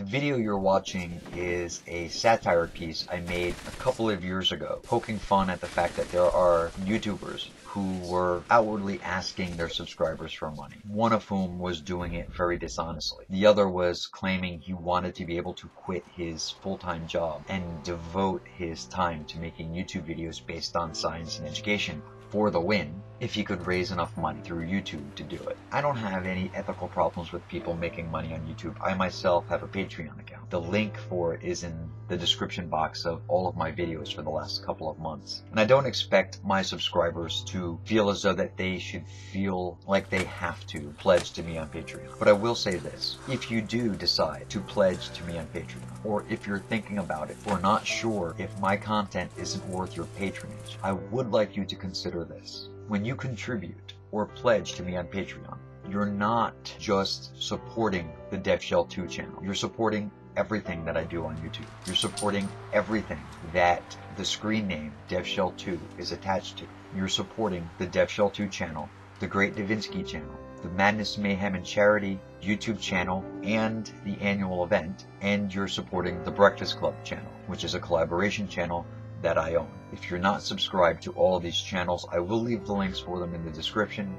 The video you're watching is a satire piece I made a couple of years ago, poking fun at the fact that there are YouTubers who were outwardly asking their subscribers for money, one of whom was doing it very dishonestly. The other was claiming he wanted to be able to quit his full-time job and devote his time to making YouTube videos based on science and education for the win if he could raise enough money through YouTube to do it. I don't have any ethical problems with people making money on YouTube. I myself have a Patreon account. The link for it is in the description box of all of my videos for the last couple of months. And I don't expect my subscribers to feel as though that they should feel like they have to pledge to me on Patreon. But I will say this, if you do decide to pledge to me on Patreon, or if you're thinking about it, or not sure if my content isn't worth your patronage, I would like you to consider this. When you contribute or pledge to me on Patreon, you're not just supporting the DevShell 2 channel. You're supporting everything that I do on YouTube. You're supporting everything that the screen name DevShell 2 is attached to. You're supporting the DevShell 2 channel, the Great Davinsky channel, the Madness, Mayhem, and Charity YouTube channel, and the annual event, and you're supporting the Breakfast Club channel, which is a collaboration channel that I own. If you're not subscribed to all of these channels, I will leave the links for them in the description.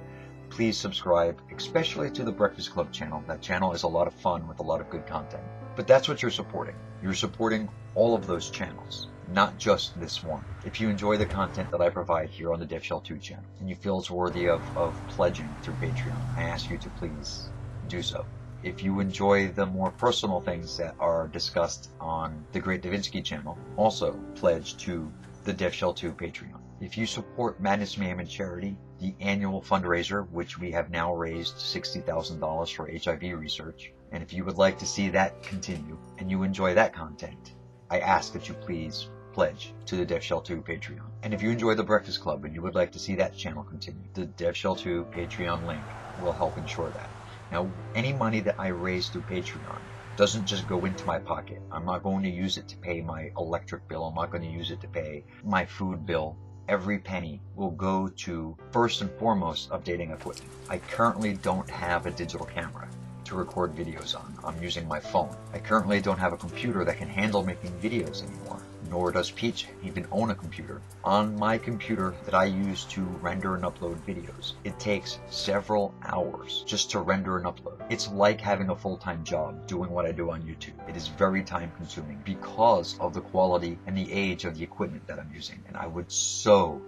Please subscribe, especially to the Breakfast Club channel. That channel is a lot of fun with a lot of good content. But that's what you're supporting. You're supporting all of those channels, not just this one. If you enjoy the content that I provide here on the DevShell 2 channel, and you feel it's worthy of pledging through Patreon, I ask you to please do so. If you enjoy the more personal things that are discussed on the Great Davinsky channel, also pledge to the DevShell 2 Patreon. If you support Madness, Mayhem, and Charity, the annual fundraiser, which we have now raised $60,000 for HIV research, and if you would like to see that continue and you enjoy that content, I ask that you please pledge to the DevShell 2 Patreon. And if you enjoy the Breakfast Club and you would like to see that channel continue, the DevShell 2 Patreon link will help ensure that. Now, any money that I raise through Patreon doesn't just go into my pocket. I'm not going to use it to pay my electric bill. I'm not going to use it to pay my food bill. Every penny will go to, first and foremost, updating equipment. I currently don't have a digital camera to record videos on. I'm using my phone. I currently don't have a computer that can handle making videos anymore, nor does Peach even own a computer. On my computer that I use to render and upload videos, it takes several hours just to render and upload. It's like having a full-time job doing what I do on YouTube. It is very time-consuming because of the quality and the age of the equipment that I'm using, and I would so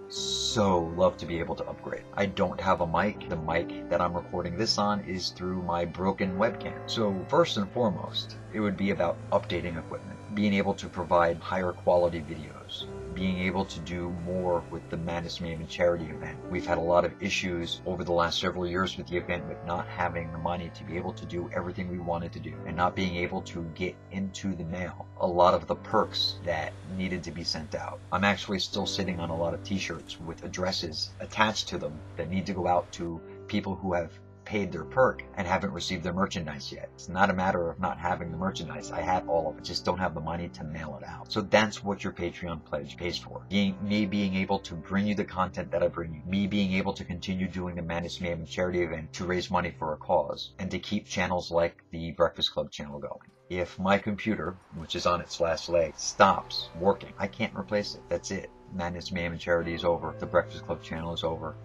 love to be able to upgrade. I don't have a mic. The mic that I'm recording this on is through my broken webcam. So first and foremost, it would be about updating equipment, being able to provide higher quality videos, being able to do more with the Madness, Mayhem, and Charity event. We've had a lot of issues over the last several years with the event with not having the money to be able to do everything we wanted to do and not being able to get into the mail a lot of the perks that needed to be sent out. I'm actually still sitting on a lot of t-shirts with addresses attached to them that need to go out to people who have paid their perk and haven't received their merchandise yet. It's not a matter of not having the merchandise. I have all of it, just don't have the money to mail it out. So that's what your Patreon pledge pays for. Me being able to bring you the content that I bring you, me being able to continue doing the Madness, Mayhem, and Charity event to raise money for a cause, and to keep channels like the Breakfast Club channel going. If my computer, which is on its last leg, stops working, I can't replace it. That's it. Madness, Mayhem, and Charity is over. The Breakfast Club channel is over.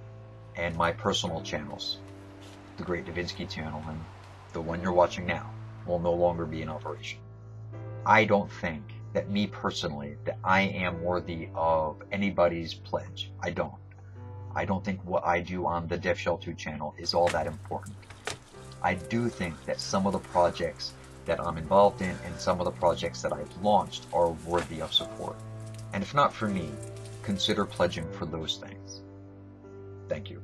And my personal channels, the Great Davinsky channel and the one you're watching now, will no longer be in operation. I don't think that me personally, that I am worthy of anybody's pledge. I don't think what I do on the DevShell 2 channel is all that important. I do think that some of the projects that I'm involved in and some of the projects that I've launched are worthy of support. And if not for me, consider pledging for those things. Thank you.